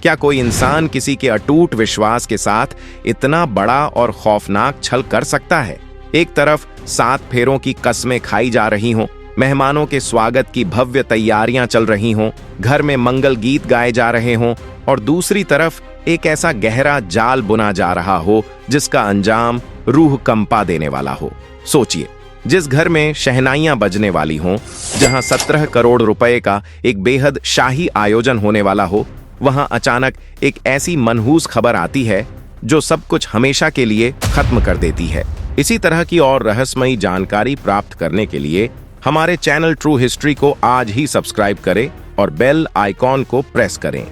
क्या कोई इंसान किसी के अटूट विश्वास के साथ इतना बड़ा और खौफनाक छल कर सकता है? एक तरफ 7 फेरों की कस्में खाई जा रही हों, मेहमानों के स्वागत की भव्य तैयारियां चल रही हों, घर में मंगल गीत गाए जा रहे हों, और दूसरी तरफ एक ऐसा गहरा जाल बुना जा रहा हो जिसका अंजाम रूह कंपा देने वाला हो। सोचिए, जिस घर में शहनाइयां बजने वाली हों, जहां 17 करोड़ रुपए का एक बेहद शाही आयोजन होने वाला हो, वहां अचानक एक ऐसी मनहूस खबर आती है जो सब कुछ हमेशा के लिए खत्म कर देती है। इसी तरह की और रहस्यमयी जानकारी प्राप्त करने के लिए हमारे चैनल ट्रू हिस्ट्री को आज ही सब्सक्राइब करें और बेल आइकॉन को प्रेस करें।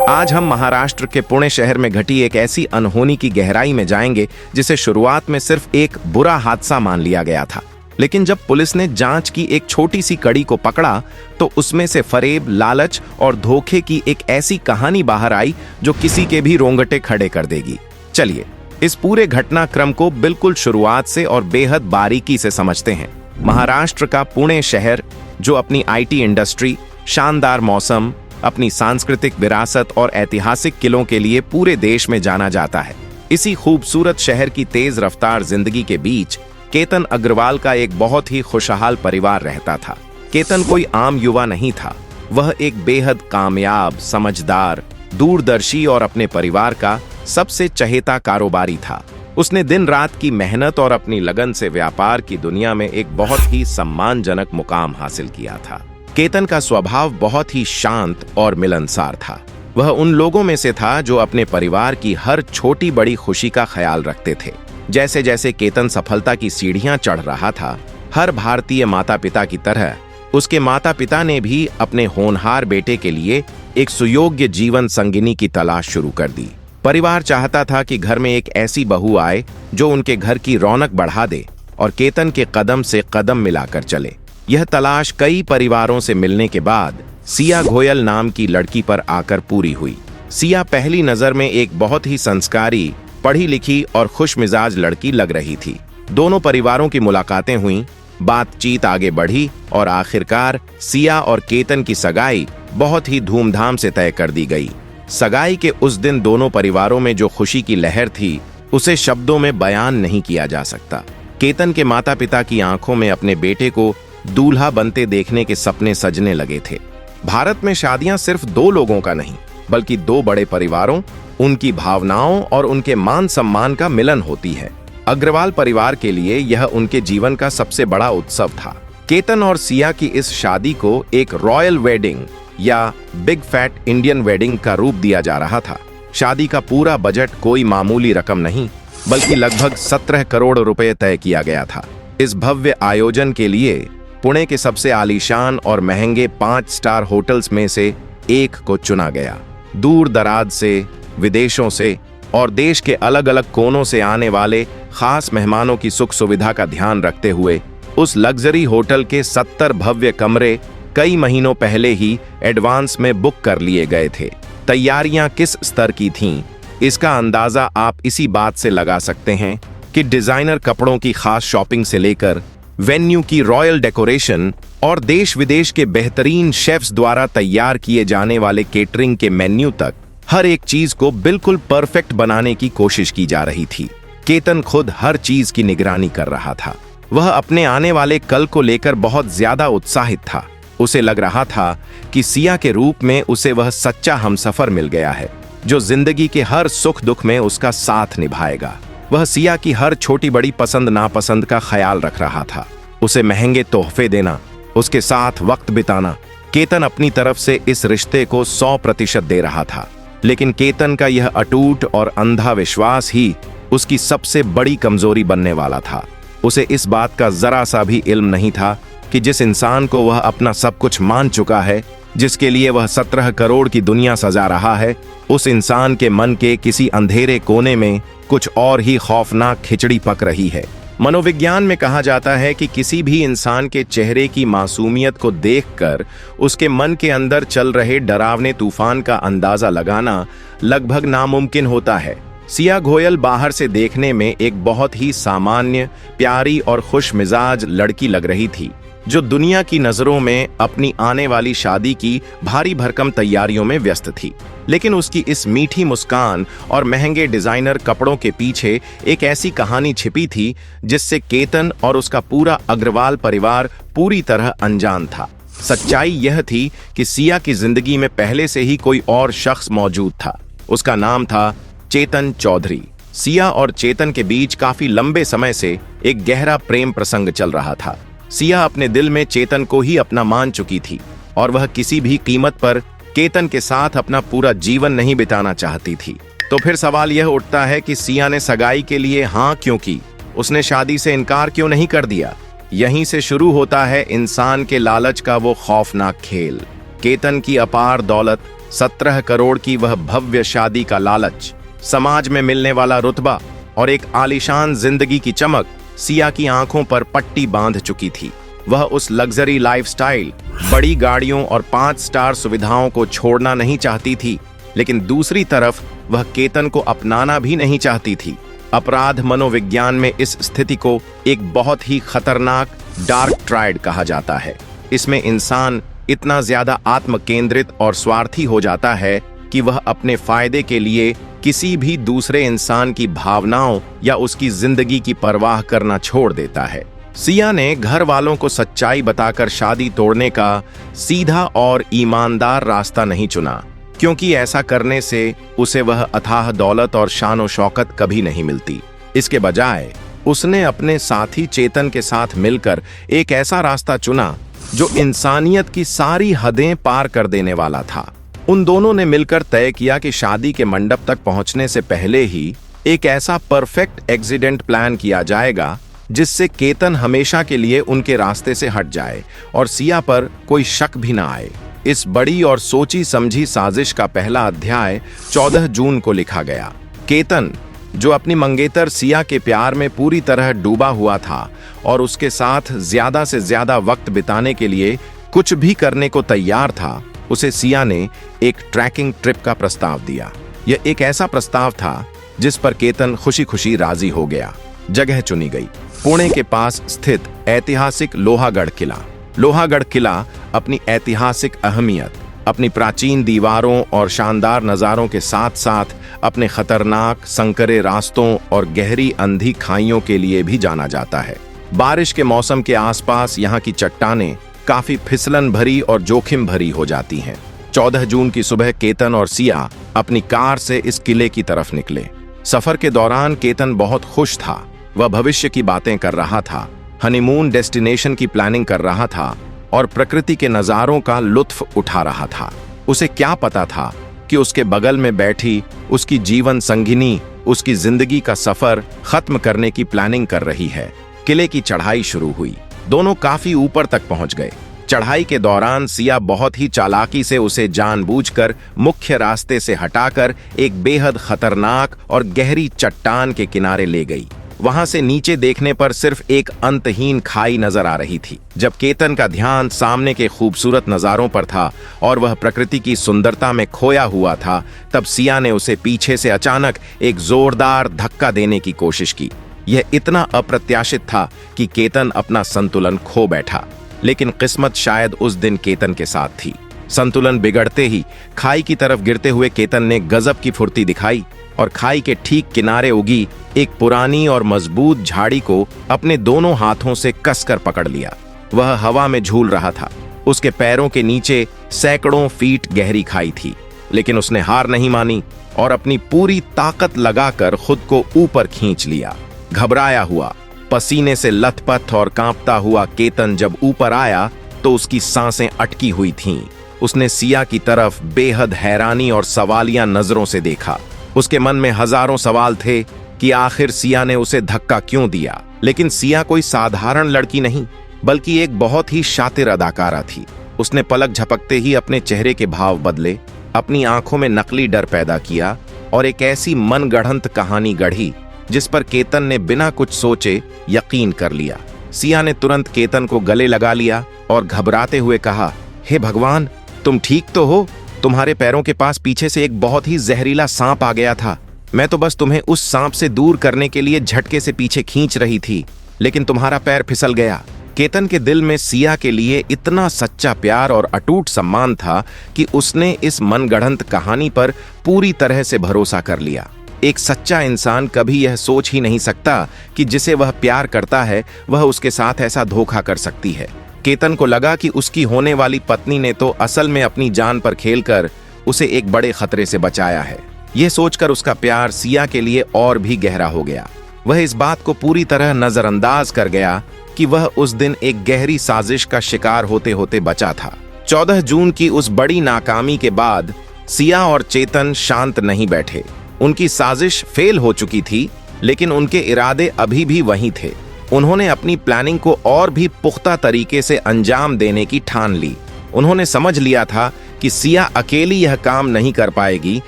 आज हम महाराष्ट्र के पुणे शहर में घटी एक ऐसी अनहोनी की गहराई में जाएंगे जिसे शुरुआत में सिर्फ एक बुरा हादसा मान लिया गया था, लेकिन जब पुलिस ने जांच की एक छोटी सी कड़ी को पकड़ा तो उसमें से फरेब, लालच और धोखे की एक ऐसी कहानी बाहर आई जो किसी के भी रोंगटे खड़े कर देगी। चलिए इस पूरे घटनाक्रम को बिल्कुल शुरुआत से और बेहद बारीकी से समझते हैं। महाराष्ट्र का पुणे शहर, जो अपनी आईटी इंडस्ट्री, शानदार मौसम, अपनी सांस्कृतिक विरासत और ऐतिहासिक किलों के लिए पूरे देश में जाना जाता है, इसी खूबसूरत शहर की तेज रफ्तार जिंदगी के बीच केतन अग्रवाल का एक बहुत ही खुशहाल परिवार रहता था। केतन कोई आम युवा नहीं था, वह एक बेहद कामयाब, समझदार, दूरदर्शी और अपने परिवार का सबसे चहेता कारोबारी था। उसने दिन रात की मेहनत और अपनी लगन से व्यापार की दुनिया में एक बहुत ही सम्मानजनक मुकाम हासिल किया था। केतन का स्वभाव बहुत ही शांत और मिलनसार था। वह उन लोगों में से था जो अपने परिवार की हर छोटी बड़ी खुशी का ख्याल रखते थे। जैसे जैसे केतन सफलता की सीढ़ियां चढ़ रहा था, हर भारतीय माता पिता की तरह उसके माता पिता ने भी अपने होनहार बेटे के लिए एक सुयोग्य जीवन संगिनी की तलाश शुरू कर दी। परिवार चाहता था कि घर में एक ऐसी बहू आए जो उनके घर की रौनक बढ़ा दे और केतन के कदम से कदम मिलाकर चले। यह तलाश कई परिवारों से मिलने के बाद सिया घोयल नाम की लड़की पर आकर पूरी हुई। सिया पहली नजर में एक बहुत ही संस्कारी, पढ़ी लिखी और खुश मिजाज लड़की लग रही थी। दोनों परिवारों की मुलाकातें हुईं, बातचीत आगे बढ़ी और आखिरकार सिया और केतन की सगाई बहुत ही धूमधाम से तय कर दी गई। सगाई के उस दिन दोनों परिवारों में जो खुशी की लहर थी उसे शब्दों में बयान नहीं किया जा सकता। केतन के माता पिता की आंखों में अपने बेटे को दूल्हा बनते देखने के सपने सजने लगे थे। भारत में शादियां सिर्फ 2 लोगों का नहीं, बल्कि 2 बड़े परिवारों, उनकी भावनाओं और उनके मान सम्मान का मिलन होती है। अग्रवाल परिवार के लिए यह उनके जीवन का सबसे बड़ा उत्सव था। केतन और सिया की इस शादी को एक रॉयल वेडिंग या बिग फैट इंडियन वेडिंग का रूप दिया जा रहा था। शादी का पूरा बजट कोई मामूली रकम नहीं, बल्कि लगभग 17 करोड़ रुपए तय किया गया था। इस भव्य आयोजन के लिए पुणे के सबसे आलीशान और महंगे 5 स्टार होटल्स में से एक को चुना गया। दूर दराज से, विदेशों से और देश के अलग अलग कोनों से आने वाले खास मेहमानों की सुख सुविधा का ध्यान रखते हुए उस लग्जरी होटल के 70 भव्य कमरे कई महीनों पहले ही एडवांस में बुक कर लिए गए थे। तैयारियां किस स्तर की थीं, इसका अंदाजा आप इसी बात से लगा सकते हैं कि डिजाइनर कपड़ों की खास शॉपिंग से लेकर वेन्यू की रॉयल डेकोरेशन और देश विदेश के बेहतरीन शेफ्स द्वारा तैयार किए जाने वाले केटरिंग के मेन्यू तक हर एक चीज को बिल्कुल परफेक्ट बनाने की कोशिश की जा रही थी। केतन खुद हर चीज की निगरानी कर रहा था। वह अपने आने वाले कल को लेकर बहुत ज्यादा उत्साहित था। उसे लग रहा था कि सिया के रूप में उसे वह सच्चा हमसफर मिल गया है जो जिंदगी के हर सुख दुख में उसका साथ निभाएगा। वह सिया की हर छोटी बड़ी पसंद नापसंद का ख्याल रख रहा था। उसे महंगे तोहफे देना, उसके साथ वक्त बिताना। केतन अपनी तरफ से इस रिश्ते को 100% दे रहा था, लेकिन केतन का यह अटूट और अंधा विश्वास ही उसकी सबसे बड़ी कमजोरी बनने वाला था। उसे इस बात का जरा सा भी इल्म नहीं था कि जिस इंसान को वह अपना सब कुछ मान चुका है, जिसके लिए वह 17 करोड़ की दुनिया सजा रहा है, उस इंसान के मन के किसी अंधेरे कोने में कुछ और ही खौफनाक खिचड़ी पक रही है। मनोविज्ञान में कहा जाता है कि किसी भी इंसान के चेहरे की मासूमियत को देखकर उसके मन के अंदर चल रहे डरावने तूफान का अंदाजा लगाना लगभग नामुमकिन होता है। सिया घोयल बाहर से देखने में एक बहुत ही सामान्य, प्यारी और खुश मिजाज लड़की लग रही थी, जो दुनिया की नजरों में अपनी आने वाली शादी की भारी भरकम तैयारियों में व्यस्त थी। लेकिन उसकी इस मीठी मुस्कान और महंगे डिजाइनर कपड़ों के पीछे एक ऐसी कहानी छिपी थी जिससे केतन और उसका पूरा अग्रवाल परिवार पूरी तरह अनजान था। सच्चाई यह थी कि सिया की जिंदगी में पहले से ही कोई और शख्स मौजूद था। उसका नाम था चेतन चौधरी। सिया और चेतन के बीच काफी लंबे समय से एक गहरा प्रेम प्रसंग चल रहा था। सिया अपने दिल में चेतन को ही अपना मान चुकी थी और वह किसी भी कीमत पर केतन के साथ अपना पूरा जीवन नहीं बिताना चाहती थी। तो फिर सवाल यह उठता है कि सिया ने सगाई के लिए हाँ क्यों की? उसने शादी से इनकार क्यों नहीं कर दिया? यहीं से शुरू होता है इंसान के लालच का वो खौफनाक खेल। केतन की अपार दौलत, 17 करोड़ की वह भव्य शादी का लालच, समाज में मिलने वाला रुतबा और एक आलीशान जिंदगी की चमक सिया की आंखों पर पट्टी बांध चुकी थी। वह उस लग्जरी लाइफस्टाइल, बड़ी गाड़ियों और 5 स्टार सुविधाओं को छोड़ना नहीं चाहती थी, लेकिन दूसरी तरफ वह केतन को अपनाना भी नहीं चाहती थी। अपराध मनोविज्ञान में इस स्थिति को एक बहुत ही खतरनाक डार्क ट्रायड कहा जाता है। इसमें इंसान इतना ज्यादा आत्म केंद्रित और स्वार्थी हो जाता है कि वह अपने फायदे के लिए किसी भी दूसरे इंसान की भावनाओं या उसकी जिंदगी की परवाह करना छोड़ देता है। सिया ने घर वालों को सच्चाई बताकर शादी तोड़ने का सीधा और ईमानदार रास्ता नहीं चुना, क्योंकि ऐसा करने से उसे वह अथाह दौलत और शान शौकत कभी नहीं मिलती। इसके बजाय उसने अपने साथी चेतन के साथ मिलकर एक ऐसा रास्ता चुना जो इंसानियत की सारी हदें पार कर देने वाला था। उन दोनों ने मिलकर तय किया कि शादी के मंडप तक पहुंचने से पहले ही एक ऐसा परफेक्ट एक्सीडेंट प्लान किया जाएगा जिससे केतन हमेशा के लिए उनके रास्ते से हट जाए और सिया पर कोई शक भी ना आए। इस बड़ी और सोची समझी साजिश का पहला अध्याय 14 जून को लिखा गया। केतन, जो अपनी मंगेतर सिया के प्यार में पूरी तरह डूबा हुआ था और उसके साथ ज्यादा से ज्यादा वक्त बिताने के लिए कुछ भी करने को तैयार था, उसे सिया ने एक ट्रैकिंग ट्रिप का प्रस्ताव दिया। यह एक ऐसा प्रस्ताव था जिस पर केतन खुशी खुशी राजी हो गया। जगह चुनी गई, पुणे के पास स्थित ऐतिहासिक लोहागढ़ किला। लोहागढ़ किला अपनी ऐतिहासिक अहमियत, अपनी प्राचीन दीवारों और शानदार नज़ारों के साथ साथ अपने खतरनाक संकरे रास्तों और गहरी अंधी खाइयों के लिए भी जाना जाता है। बारिश के मौसम के आसपास यहाँ की चट्टानें काफी फिसलन भरी और जोखिम भरी हो जाती हैं। 14 जून की सुबह केतन और सिया अपनी कार से इस किले की तरफ निकले। सफर के दौरान केतन बहुत खुश था। वह भविष्य की बातें कर रहा था, हनीमून डेस्टिनेशन की प्लानिंग कर रहा था और प्रकृति के नज़ारों का लुत्फ उठा रहा था। उसे क्या पता था कि उसके बगल में बैठी उसकी जीवन संगिनी उसकी जिंदगी का सफर खत्म करने की प्लानिंग कर रही है। किले की चढ़ाई शुरू हुई। दोनों काफी ऊपर तक पहुंच गए। चढ़ाई के दौरान सिया बहुत ही चालाकी से उसे जानबूझकर मुख्य रास्ते से हटाकर एक बेहद खतरनाक और गहरी चट्टान के किनारे ले गई। वहां से नीचे देखने पर सिर्फ एक अंतहीन खाई नजर आ रही थी। जब केतन का ध्यान सामने के खूबसूरत नजारों पर था और वह प्रकृति की सुंदरता में खोया हुआ था, तब सिया ने उसे पीछे से अचानक एक जोरदार धक्का देने की कोशिश की। यह इतना अप्रत्याशित था कि केतन अपना संतुलन खो बैठा, लेकिन किस्मत शायद उस दिन केतन के साथ थी। संतुलन बिगड़ते ही खाई की तरफ गिरते हुए केतन ने गजब की फुर्ती दिखाई और खाई के ठीक किनारे उगी एक पुरानी और मजबूत झाड़ी को अपने दोनों हाथों से कसकर पकड़ लिया। वह हवा में झूल रहा था। उसके पैरों के नीचे सैकड़ों फीट गहरी खाई थी, लेकिन उसने हार नहीं मानी और अपनी पूरी ताकत लगाकर खुद को ऊपर खींच लिया। घबराया हुआ, पसीने से लथपथ और कांपता हुआ केतन जब ऊपर आया तो उसकी सांसें अटकी हुई थीं। उसने सिया की तरफ बेहद हैरानी और सवालिया नजरों से देखा। उसके मन में हजारों सवाल थे कि आखिर सिया ने उसे धक्का क्यों दिया। लेकिन सिया कोई साधारण लड़की नहीं, बल्कि एक बहुत ही शातिर अदाकारा थी। उसने पलक झपकते ही अपने चेहरे के भाव बदले, अपनी आंखों में नकली डर पैदा किया और एक ऐसी मनगढ़ंत कहानी गढ़ी जिस पर केतन ने बिना कुछ सोचे यकीन कर लिया। सिया ने तुरंत केतन को गले लगा लिया और घबराते हुए कहा, हे भगवान, तुम ठीक तो हो? तुम्हारे पैरों के पास पीछे से एक बहुत ही जहरीला सांप आ गया था। मैं तो बस तुम्हें उस सांप से दूर करने के लिए झटके से पीछे खींच रही थी, लेकिन तुम्हारा पैर फिसल गया। केतन के दिल में सिया के लिए इतना सच्चा प्यार और अटूट सम्मान था कि उसने इस मनगढ़ंत कहानी पर पूरी तरह से भरोसा कर लिया। एक सच्चा इंसान कभी यह सोच ही नहीं सकता कि जिसे वह प्यार करता है वह उसके साथ ऐसा धोखा कर सकती है। केतन को लगा कि उसकी होने वाली पत्नी ने तो असल में अपनी जान पर खेलकर उसे एक बड़े खतरे से बचाया है। यह सोचकर उसका प्यार सिया के लिए और भी गहरा हो गया। वह इस बात को पूरी तरह नजरअंदाज कर गया कि वह उस दिन एक गहरी साजिश का शिकार होते होते बचा था। 14 जून की उस बड़ी नाकामी के बाद सिया और चेतन शांत नहीं बैठे। उनकी साजिश फेल हो चुकी थी, लेकिन उनके इरादे अभी भी वही थे। उन्होंने अपनी प्लानिंग को और भी पुख्ता तरीके से अंजाम देने की ठान ली। उन्होंने समझ लिया था कि सिया अकेली यह काम नहीं कर पाएगी,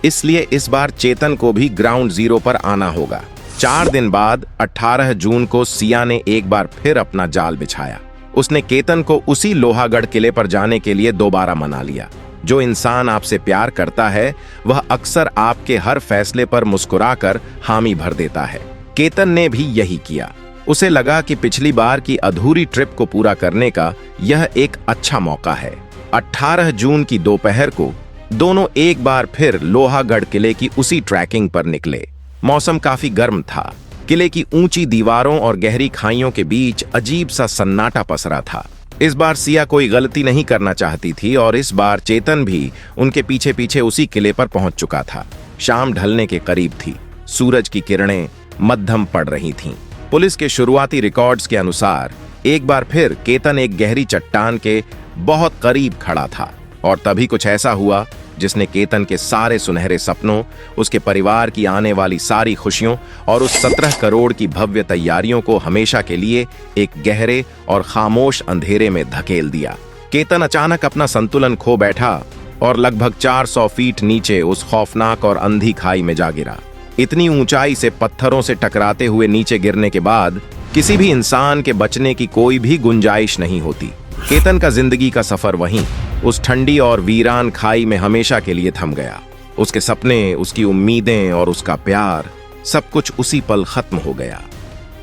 इसलिए इस बार चेतन को भी ग्राउंड जीरो पर आना होगा। 4 दिन बाद 18 जून को सिया ने एक बार फिर अपना जाल बिछाया। उसने केतन को उसी लोहागढ़ किले पर जाने के लिए दोबारा मना लिया। जो इंसान आपसे प्यार करता है वह अक्सर आपके हर फैसले पर मुस्कुराकर हामी भर देता है। केतन ने भी यही किया। उसे लगा कि पिछली बार की अधूरी ट्रिप को पूरा करने का यह एक अच्छा मौका है। 18 जून की दोपहर को दोनों एक बार फिर लोहागढ़ किले की उसी ट्रैकिंग पर निकले। मौसम काफी गर्म था। किले की ऊंची दीवारों और गहरी खाइयों के बीच अजीब सा सन्नाटा पसरा था। इस बार सिया कोई गलती नहीं करना चाहती थी और इस बार चेतन भी उनके पीछे पीछे उसी किले पर पहुंच चुका था। शाम ढलने के करीब थी। सूरज की किरणें मध्यम पड़ रही थीं। पुलिस के शुरुआती रिकॉर्ड्स के अनुसार एक बार फिर केतन एक गहरी चट्टान के बहुत करीब खड़ा था और तभी कुछ ऐसा हुआ जिसने केतन के सारे सुनहरे सपनों, उसके परिवार की आने वाली सारी खुशियों और उस 17 करोड़ की भव्य तैयारियों को हमेशा के लिए एक गहरे और खामोश अंधेरे में धकेल दिया। केतन अचानक अपना संतुलन खो बैठा और लगभग 400 फीट नीचे उस खौफनाक और अंधी खाई में जा गिरा। इतनी ऊंचाई से पत्थरों से टकराते हुए नीचे गिरने के बाद किसी भी इंसान के बचने की कोई भी गुंजाइश नहीं होती। केतन का जिंदगी का सफर वहीं उस ठंडी और वीरान खाई में हमेशा के लिए थम गया। उसके सपने, उसकी उम्मीदें और उसका प्यार, सब कुछ उसी पल खत्म हो गया।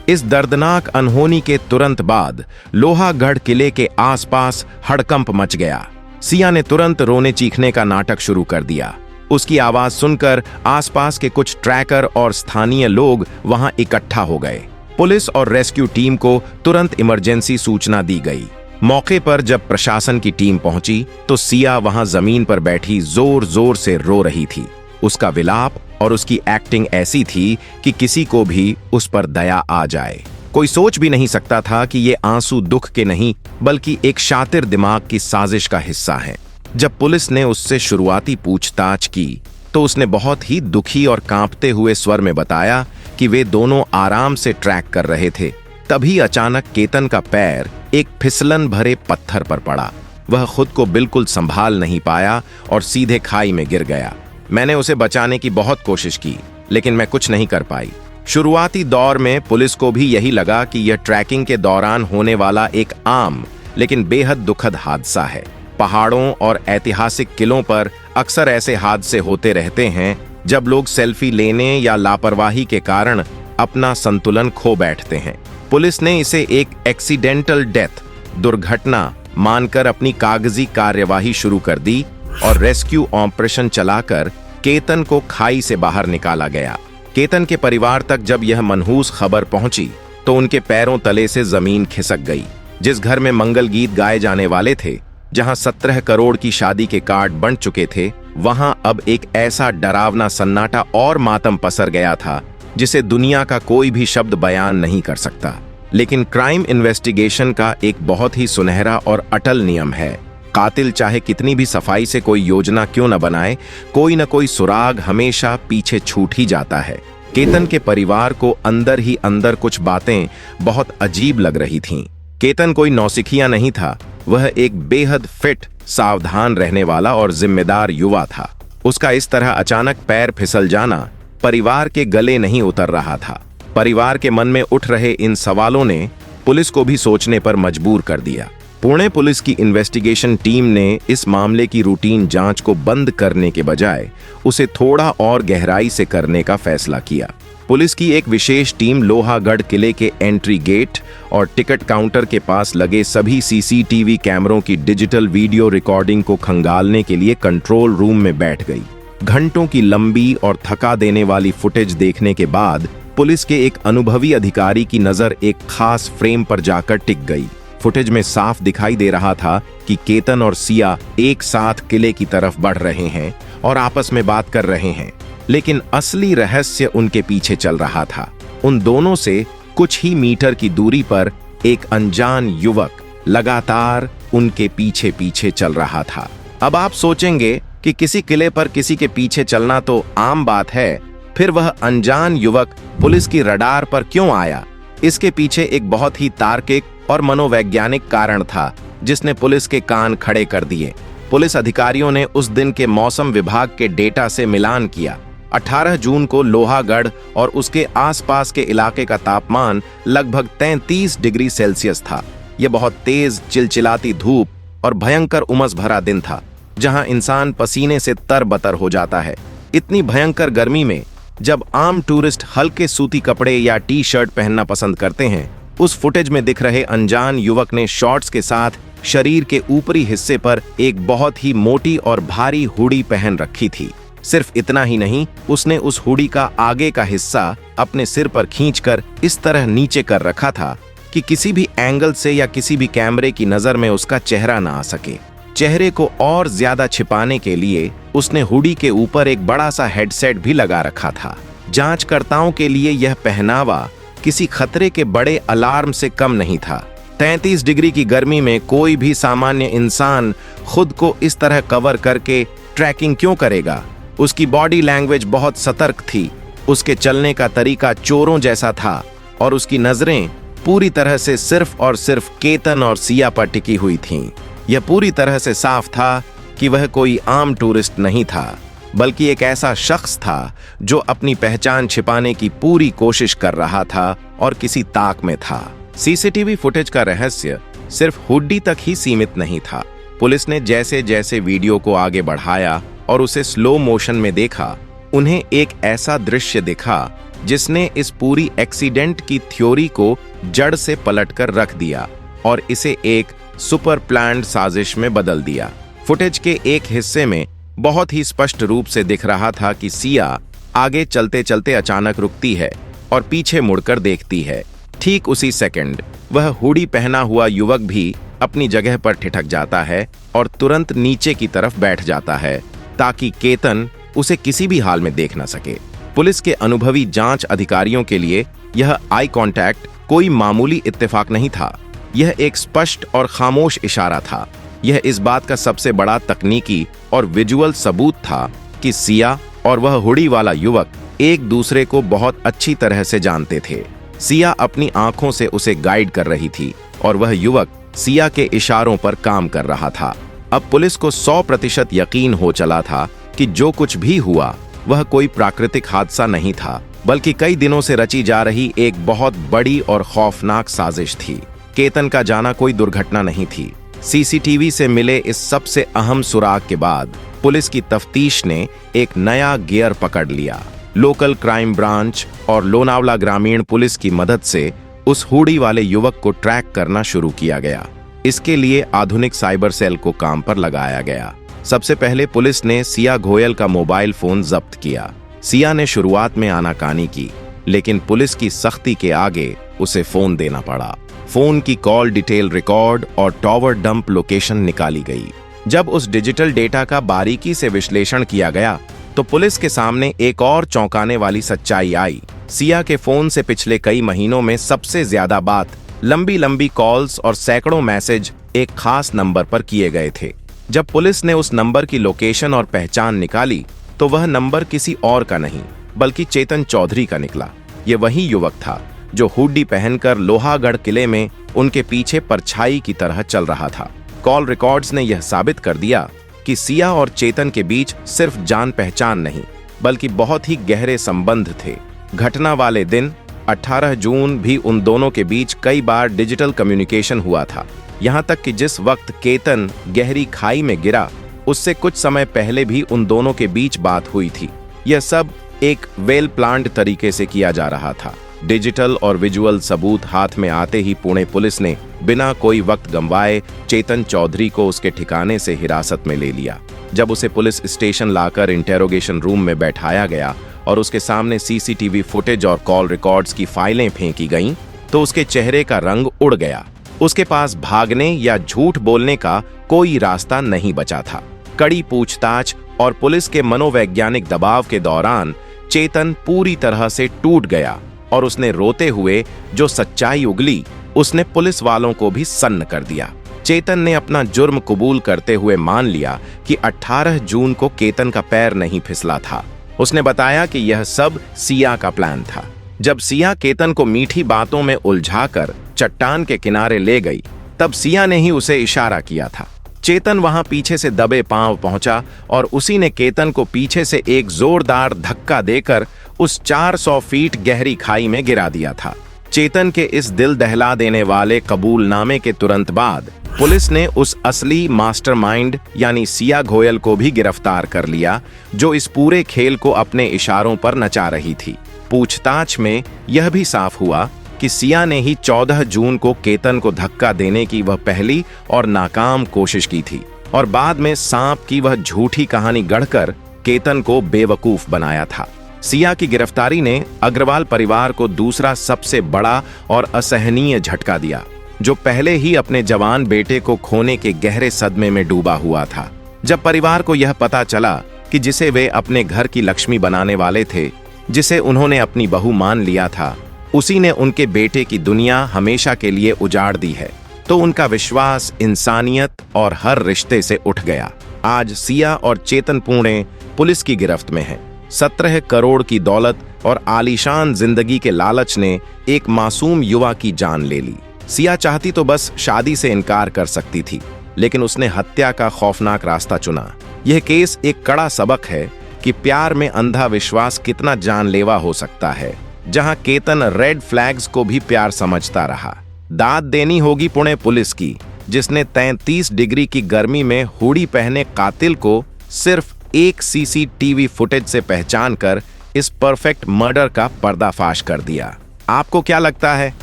इस दर्दनाक अनहोनी के तुरंत बाद लोहागढ़ किले के आसपास हड़कंप मच गया। सिया ने तुरंत रोने चीखने का नाटक शुरू कर दिया। उसकी आवाज सुनकर आसपास के कुछ ट्रैकर और स्थानीय लोग वहां इकट्ठा हो गए। पुलिस और रेस्क्यू टीम को तुरंत इमरजेंसी सूचना दी गई। मौके पर जब प्रशासन की टीम पहुंची तो सिया वहां जमीन पर बैठी जोर जोर से रो रही थी। उसका विलाप और उसकी एक्टिंग ऐसी थी कि किसी को भी उस पर दया आ जाए। कोई सोच भी नहीं सकता था कि ये आंसू दुख के नहीं बल्कि एक शातिर दिमाग की साजिश का हिस्सा हैं। जब पुलिस ने उससे शुरुआती पूछताछ की तो उसने बहुत ही दुखी और कांपते हुए स्वर में बताया कि वे दोनों आराम से ट्रैक कर रहे थे। तभी अचानक केतन का पैर एक फिसलन भरे पत्थर पर पड़ा। वह खुद को बिल्कुल संभाल नहीं पाया और सीधे खाई में गिर गया। मैंने उसे बचाने की बहुत कोशिश की, लेकिन मैं कुछ नहीं कर पाई। शुरुआती दौर में पुलिस को भी यही लगा कि यह ट्रैकिंग के दौरान होने वाला एक आम लेकिन बेहद दुखद हादसा है। पहाड़ों और ऐतिहासिक किलों पर अक्सर ऐसे हादसे होते रहते हैं जब लोग सेल्फी लेने या लापरवाही के कारण अपना संतुलन खो बैठते हैं। पुलिस ने इसे एक एक्सीडेंटल डेथ, दुर्घटना मानकर अपनी कागजी कार्यवाही शुरू कर दी और रेस्क्यू ऑपरेशन चलाकर केतन को खाई से बाहर निकाला गया। केतन के परिवार तक जब यह मनहूस खबर पहुंची तो उनके पैरों तले से जमीन खिसक गई। जिस घर में मंगल गीत गाए जाने वाले थे, जहां 17 करोड़ की शादी के कार्ड बंट चुके थे, वहां अब एक ऐसा डरावना सन्नाटा और मातम पसर गया था जिसे दुनिया का कोई भी शब्द बयान नहीं कर सकता। लेकिन क्राइम इन्वेस्टिगेशन का एक बहुत ही सुनहरा और अटल नियम है। कातिल चाहे कितनी भी सफाई से कोई योजना क्यों न बनाए, कोई न कोई सुराग हमेशा पीछे छूट ही जाता है। केतन के परिवार को अंदर ही अंदर कुछ बातें बहुत अजीब लग रही थीं। केतन कोई नौसिखिया नहीं था, वह एक बेहद फिट, सावधान रहने वाला और जिम्मेदार युवा था। उसका इस तरह अचानक पैर फिसल जाना परिवार के गले नहीं उतर रहा था। परिवार के मन में उठ रहे इन सवालों ने पुलिस को भी सोचने पर मजबूर कर दिया। पुणे पुलिस की इन्वेस्टिगेशन टीम ने इस मामले की रूटीन जांच को बंद करने के बजाय उसे थोड़ा और गहराई से करने का फैसला किया। पुलिस की एक विशेष टीम लोहागढ़ किले के एंट्री गेट और टिकट काउंटर के पास लगे सभी सीसीटीवी कैमरों की डिजिटल वीडियो रिकॉर्डिंग को खंगालने के लिए कंट्रोल रूम में बैठ गई। घंटों की लंबी और थका देने वाली फुटेज देखने के बाद पुलिस के एक अनुभवी अधिकारी की नजर एक खास फ्रेम पर जाकर टिक गई। फुटेज में साफ दिखाई दे रहा था कि केतन और सिया एक साथ किले की तरफ बढ़ रहे हैं और आपस में बात कर रहे हैं, लेकिन असली रहस्य उनके पीछे चल रहा था। उन दोनों से कुछ ही मीटर की दूरी पर एक अनजान युवक लगातार उनके पीछे पीछे चल रहा था। अब आप सोचेंगे कि किसी किले पर किसी के पीछे चलना तो आम बात है, फिर वह अनजान युवक पुलिस की रडार पर क्यों आया? इसके पीछे एक बहुत ही तार्किक और मनोवैज्ञानिक कारण था जिसने पुलिस के कान खड़े कर दिए। पुलिस अधिकारियों ने उस दिन के मौसम विभाग के डेटा से मिलान किया। 18 जून को लोहागढ़ और उसके आसपास के इलाके का तापमान लगभग 33 डिग्री सेल्सियस था। यह बहुत तेज चिलचिलाती धूप और भयंकर उमस भरा दिन था, जहां इंसान पसीने से तरबतर हो जाता है। इतनी भयंकर गर्मी में जब आम टूरिस्ट हल्के सूती कपड़े या टी शर्ट पहनना पसंद करते हैं, उस फुटेज में दिख रहे अनजान युवक ने शॉर्ट्स के साथ शरीर के ऊपरी हिस्से पर एक बहुत ही मोटी और भारी हुडी पहन रखी थी। सिर्फ इतना ही नहीं, उसने उस हुडी का आगे का हिस्सा अपने सिर पर खींचकर इस तरह नीचे कर रखा था कि किसी भी एंगल से या किसी भी कैमरे की नजर में उसका चेहरा ना आ सके। चेहरे को और ज्यादा छिपाने के लिए उसने हुडी के ऊपर एक बड़ा सा हेडसेट भी लगा रखा था। जांचकर्ताओं के लिए यह पहनावा किसी खतरे के बड़े अलार्म से कम नहीं था। 33 डिग्री की गर्मी में कोई भी सामान्य इंसान खुद को इस तरह कवर करके ट्रैकिंग क्यों करेगा? उसकी बॉडी लैंग्वेज बहुत सतर्क थी, उसके चलने का तरीका चोरों जैसा था और उसकी नजरें पूरी तरह से सिर्फ और सिर्फ केतन और सिया पर टिकी हुई थीं। यह पूरी तरह से साफ था कि वह कोई आम टूरिस्ट नहीं था, बल्कि एक ऐसा शख्स था जो अपनी पहचान छिपाने की पूरी कोशिश कर रहा था और किसी ताक में था। सीसीटीवी फुटेज का रहस्य सिर्फ हुड्डी तक ही सीमित नहीं था। पुलिस ने जैसे जैसे वीडियो को आगे बढ़ाया और उसे स्लो मोशन में देखा, उन्हें एक ऐसा दृश्य दिखा जिसने इस पूरी एक्सीडेंट की थ्योरी को जड़ से पलटकर रख दिया और इसे एक सुपर प्लान्ड साजिश में बदल दिया। फुटेज के एक हिस्से में बहुत ही स्पष्ट रूप से दिख रहा था कि सिया आगे चलते चलते अचानक रुकती है और पीछे मुड़कर देखती है। ठीक उसी सेकंड वह हुडी पहना हुआ युवक भी अपनी जगह पर ठिठक जाता है और तुरंत नीचे की तरफ बैठ जाता है ताकि केतन उसे किसी भी हाल में देख न सके। पुलिस के अनुभवी जांच अधिकारियों के लिए यह आई कांटेक्ट कोई मामूली इत्तेफाक नहीं था। यह एक स्पष्ट और खामोश इशारा था। यह इस बात का सबसे बड़ा तकनीकी और विजुअल सबूत था कि सिया और वह हुडी वाला युवक एक दूसरे को बहुत अच्छी तरह से जानते थे। सिया अपनी आंखों से उसे गाइड कर रही थी और वह युवक सिया के इशारों पर काम कर रहा था। अब पुलिस को 100% यकीन हो चला था कि जो कुछ भी हुआ वह कोई प्राकृतिक हादसा नहीं था, बल्कि कई दिनों से रची जा रही एक बहुत बड़ी और खौफनाक साजिश थी। केतन का जाना कोई दुर्घटना नहीं थी। सीसीटीवी से मिले इस सबसे अहम सुराग के बाद पुलिस की तफ्तीश ने एक नया गियर पकड़ लिया। लोकल क्राइम ब्रांच और लोनावला ग्रामीण पुलिस की मदद से उस हुडी वाले युवक को ट्रैक करना शुरू किया गया। इसके लिए आधुनिक साइबर सेल को काम पर लगाया गया। सबसे पहले पुलिस ने सिया घोयल का मोबाइल फोन जब्त किया। सिया ने शुरुआत में आनाकानी की, लेकिन पुलिस की सख्ती के आगे उसे फोन देना पड़ा। फोन की कॉल डिटेल रिकॉर्ड और टॉवर डंप लोकेशन निकाली गई। जब उस डिजिटल डेटा का बारीकी से विश्लेषण किया गया तो पुलिस के सामने एक और चौंकाने वाली सच्चाई आई। सिया के फोन से पिछले कई महीनों में सबसे ज्यादा बात, लंबी लंबी कॉल्स और सैकड़ों मैसेज एक खास नंबर पर किए गए थे। जब पुलिस ने उस नंबर की लोकेशन और पहचान निकाली तो वह नंबर किसी और का नहीं बल्कि चेतन चौधरी का निकला। ये वही युवक था जो हुडी पहनकर लोहागढ़ किले में उनके पीछे परछाई की तरह चल रहा था। कॉल रिकॉर्ड्स ने यह साबित कर दिया कि सिया और चेतन के बीच सिर्फ जान पहचान नहीं बल्कि बहुत ही गहरे संबंध थे। घटना वाले दिन 18 जून भी उन दोनों के बीच कई बार डिजिटल कम्युनिकेशन हुआ था। यहाँ तक कि जिस वक्त केतन गहरी खाई में गिरा उससे कुछ समय पहले भी उन दोनों के बीच बात हुई थी। यह सब एक वेल प्लान्ड तरीके से किया जा रहा था। डिजिटल और विजुअल सबूत हाथ में आते ही पुणे पुलिस ने बिना कोई वक्त गंवाए चेतन चौधरी को उसके ठिकाने से हिरासत में ले लिया। जब उसे पुलिस स्टेशन लाकर इंटेरोगेशन रूम में बैठाया गया और उसके सामने सीसीटीवी फुटेज और कॉल रिकॉर्ड्स की फाइलें फेंकी गईं, तो उसके चेहरे का रंग उड़ गया। उसके पास भागने या झूठ बोलने का कोई रास्ता नहीं बचा था। कड़ी पूछताछ और पुलिस के मनोवैज्ञानिक दबाव के दौरान चेतन पूरी तरह से टूट गया और उसने रोते हुए जो सच्चाई उगली उसने पुलिस वालों को भी सन्न कर दिया। चेतन ने अपना जुर्म कबूल करते हुए मान लिया कि 18 जून को केतन का पैर नहीं फिसला था। उसने बताया कि यह सब सिया का प्लान था। जब सिया केतन को मीठी बातों में उलझाकर चट्टान के किनारे ले गई, तब सिया ने ही उसे इशारा किया था। चेतन वहां पीछे से दबे पांव पहुंचा और उसी ने केतन को पीछे से एक जोरदार धक्का देकर उस 400 फीट गहरी खाई में गिरा दिया था। चेतन के इस दिल दहला देने वाले कबूलनामे के तुरंत बाद पुलिस ने उस असली मास्टरमाइंड यानी सिया घोयल को भी गिरफ्तार कर लिया, जो इस पूरे खेल को अपने इशारों पर नचा रही थी। पूछताछ में यह भी साफ हुआ कि सिया ने ही 14 जून को केतन को धक्का देने की वह पहली और नाकाम कोशिश की थी और बाद में सांप की वह झूठी कहानी गढ़कर केतन को बेवकूफ बनाया था। सिया की गिरफ्तारी ने अग्रवाल परिवार को दूसरा सबसे बड़ा और असहनीय झटका दिया, जो पहले ही अपने जवान बेटे को खोने के गहरे सदमे में डूबा हुआ था। जब परिवार को यह पता चला कि जिसे वे अपने घर की लक्ष्मी बनाने वाले थे, जिसे उन्होंने अपनी बहू मान लिया था, उसी ने उनके बेटे की दुनिया हमेशा के लिए उजाड़ दी है, तो उनका विश्वास, इंसानियत और हर रिश्ते से उठ गया। आज सिया और चेतन पुणे पुलिस की गिरफ्त में हैं। 17 करोड़ की दौलत और आलीशान जिंदगी के लालच ने एक मासूम युवा की जान ले ली। सिया चाहती तो बस शादी से इनकार कर सकती थी, लेकिन उसने हत्या का खौफनाक रास्ता चुना। यह केस एक कड़ा सबक है कि प्यार में अंधा विश्वास कितना जानलेवा हो सकता है। जहां केतन रेड फ्लैग्स को भी प्यार समझता रहा। दाद देनी होगी पुणे पुलिस की, जिसने 33 डिग्री की गर्मी में हुडी पहने कातिल को सिर्फ एक सीसीटीवी फुटेज से पहचान कर इस परफेक्ट मर्डर का पर्दाफाश कर दिया। आपको क्या लगता है,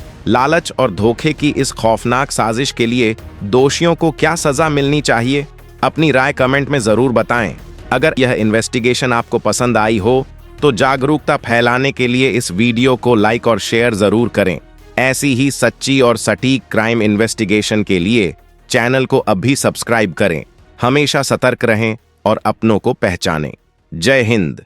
लालच और धोखे की इस खौफनाक साजिश के लिए दोषियों को क्या सजा मिलनी चाहिए? अपनी राय कमेंट में जरूर बताएं। अगर यह इन्वेस्टिगेशन आपको पसंद आई हो तो जागरूकता फैलाने के लिए इस वीडियो को लाइक और शेयर जरूर करें। ऐसी ही सच्ची और सटीक क्राइम इन्वेस्टिगेशन के लिए चैनल को अभी सब्सक्राइब करें। हमेशा सतर्क रहें और अपनों को पहचानें। जय हिंद।